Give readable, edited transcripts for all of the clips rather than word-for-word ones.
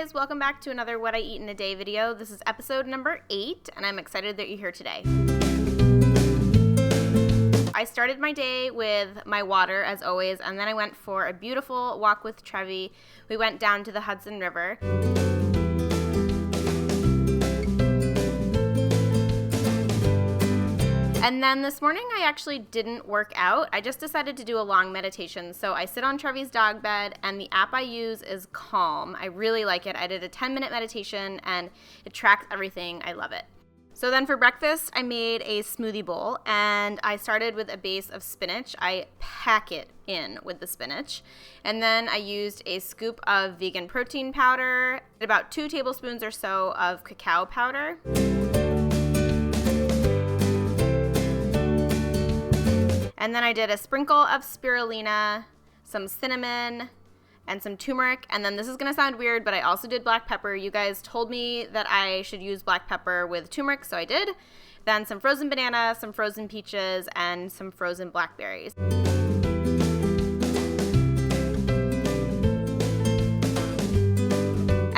guys, welcome back to another What I Eat in a Day video. This is episode number 8, and I'm excited that you're here today. I started my day with my water, as always, and then I went for a beautiful walk with Trevi. We went down to the Hudson River. And then this morning I actually didn't work out. I just decided to do a long meditation. So I sit on Trevi's dog bed, and the app I use is Calm. I really like it. I did a 10-minute meditation and it tracks everything. I love it. So then for breakfast, I made a smoothie bowl, and I started with a base of spinach. I pack it in with the spinach. And then I used a scoop of vegan protein powder, about 2 tablespoons or so of cacao powder. And then I did a sprinkle of spirulina, some cinnamon, and some turmeric. And then this is going to sound weird, but I also did black pepper. You guys told me that I should use black pepper with turmeric, so I did. Then some frozen banana, some frozen peaches, and some frozen blackberries.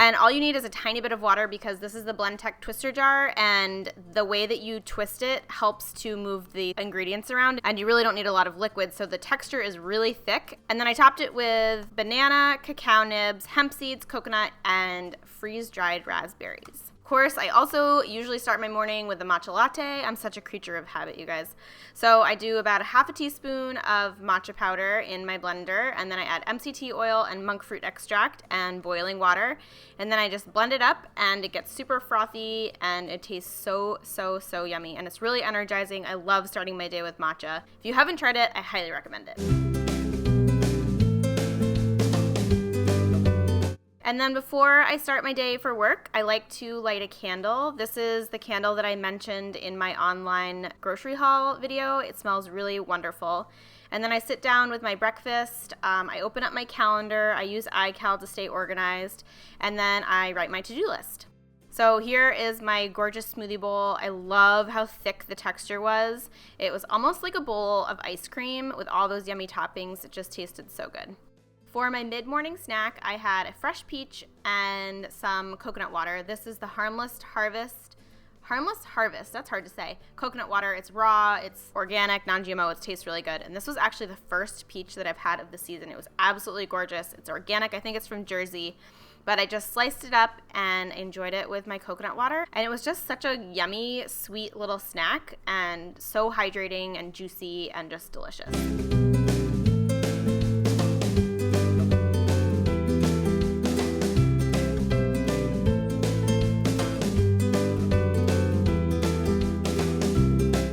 And all you need is a tiny bit of water because this is the BlendTec twister jar, and the way that you twist it helps to move the ingredients around, and you really don't need a lot of liquid, so the texture is really thick. And then I topped it with banana, cacao nibs, hemp seeds, coconut, and freeze-dried raspberries. Of course, I also usually start my morning with a matcha latte. I'm such a creature of habit, you guys. So I do about a half a teaspoon of matcha powder in my blender, and then I add MCT oil and monk fruit extract and boiling water, and then I just blend it up, and it gets super frothy, and it tastes so yummy, and it's really energizing. I love starting my day with matcha. If you haven't tried it, I highly recommend it. And then before I start my day for work, I like to light a candle. This is the candle that I mentioned in my online grocery haul video. It smells really wonderful. And then I sit down with my breakfast. I open up my calendar. I use iCal to stay organized. And then I write my to-do list. So here is my gorgeous smoothie bowl. I love how thick the texture was. It was almost like a bowl of ice cream with all those yummy toppings. It just tasted so good. For my mid-morning snack, I had a fresh peach and some coconut water. This is the Harmless Harvest, that's hard to say, coconut water. It's raw, it's organic, non-GMO, it tastes really good. And this was actually the first peach that I've had of the season. It was absolutely gorgeous. It's organic, I think it's from Jersey, but I just sliced it up and enjoyed it with my coconut water. And it was just such a yummy, sweet little snack, and so hydrating and juicy and just delicious.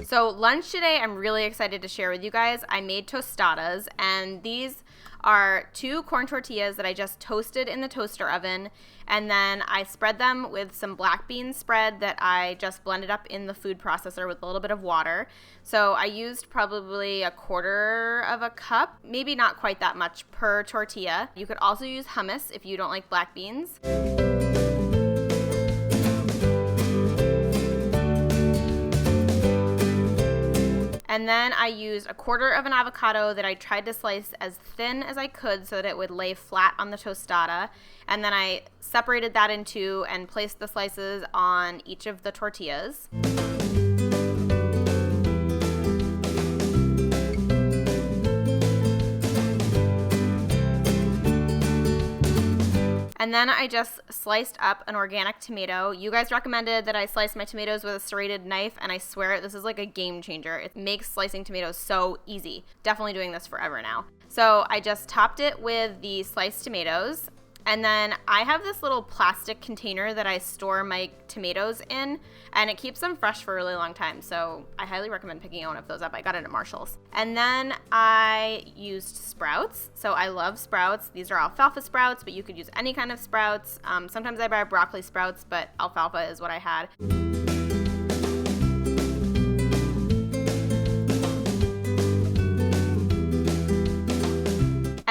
So lunch today, I'm really excited to share with you guys. I made tostadas, and these are 2 corn tortillas that I just toasted in the toaster oven, and then I spread them with some black bean spread that I just blended up in the food processor with a little bit of water. So I used probably a 1/4 of a cup, maybe not quite that much per tortilla. You could also use hummus if you don't like black beans. And then I used a 1/4 of an avocado that I tried to slice as thin as I could so that it would lay flat on the tostada. And then I separated that in 2 and placed the slices on each of the tortillas. And then I just sliced up an organic tomato. You guys recommended that I slice my tomatoes with a serrated knife, and I swear this is like a game changer. It makes slicing tomatoes so easy. Definitely doing this forever now. So I just topped it with the sliced tomatoes. And then I have this little plastic container that I store my tomatoes in, and it keeps them fresh for a really long time. So I highly recommend picking one of those up. I got it at Marshall's. And then I used sprouts. So I love sprouts. These are alfalfa sprouts, but you could use any kind of sprouts. Sometimes I buy broccoli sprouts, but alfalfa is what I had.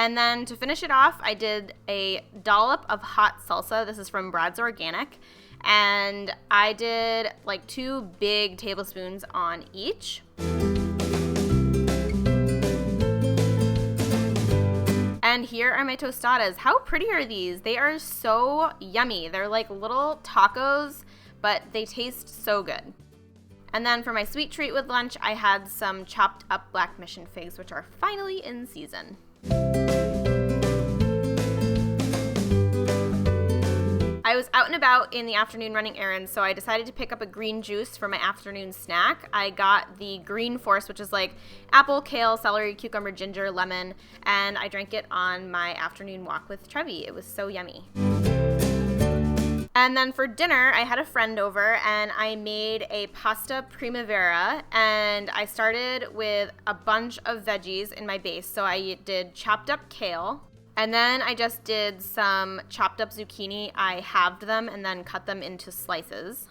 And then to finish it off, I did a dollop of hot salsa. This is from Brad's Organic. And I did like 2 big tablespoons on each. And here are my tostadas. How pretty are these? They are so yummy. They're like little tacos, but they taste so good. And then for my sweet treat with lunch, I had some chopped up black mission figs, which are finally in season. I was out and about in the afternoon running errands, so I decided to pick up a green juice for my afternoon snack. I got the Green Force, which is like apple, kale, celery, cucumber, ginger, lemon, and I drank it on my afternoon walk with Trevi. It was so yummy. And then for dinner, I had a friend over and I made a pasta Primavera, and I started with a bunch of veggies in my base. So I did chopped up kale, and then I just did some chopped up zucchini. I halved them and then cut them into slices.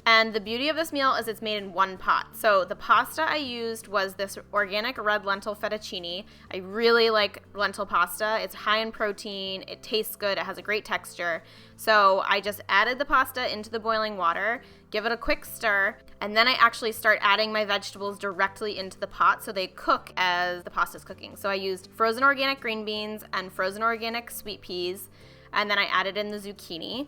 And the beauty of this meal is it's made in one pot. So the pasta I used was this organic red lentil fettuccine. I really like lentil pasta. It's high in protein, it tastes good, it has a great texture. So I just added the pasta into the boiling water, give it a quick stir, and then I actually start adding my vegetables directly into the pot so they cook as the pasta's cooking. So I used frozen organic green beans and frozen organic sweet peas, and then I added in the zucchini.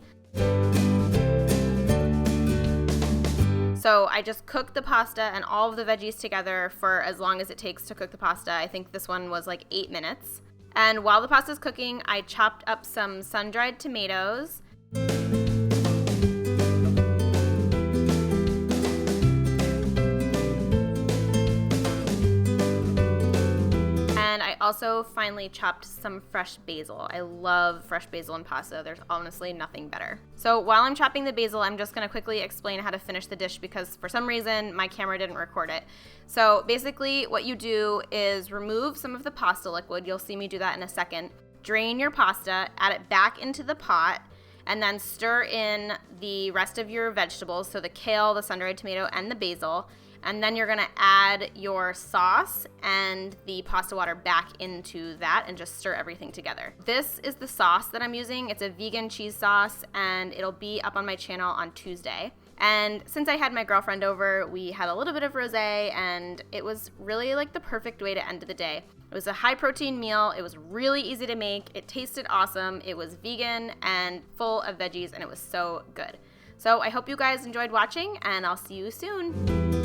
So I just cooked the pasta and all of the veggies together for as long as it takes to cook the pasta. I think this one was like 8 minutes. And while the pasta's cooking, I chopped up some sun-dried tomatoes. And I also finally chopped some fresh basil. I love fresh basil in pasta. There's honestly nothing better. So while I'm chopping the basil, I'm just gonna quickly explain how to finish the dish because for some reason my camera didn't record it. So basically what you do is remove some of the pasta liquid. You'll see me do that in a second. Drain your pasta, add it back into the pot, and then stir in the rest of your vegetables, so the kale, the sun-dried tomato, and the basil. And then you're gonna add your sauce and the pasta water back into that and just stir everything together. This is the sauce that I'm using. It's a vegan cheese sauce and it'll be up on my channel on Tuesday. And since I had my girlfriend over, we had a little bit of rosé and it was really like the perfect way to end the day. It was a high protein meal, it was really easy to make, it tasted awesome, it was vegan and full of veggies and it was so good. So I hope you guys enjoyed watching and I'll see you soon.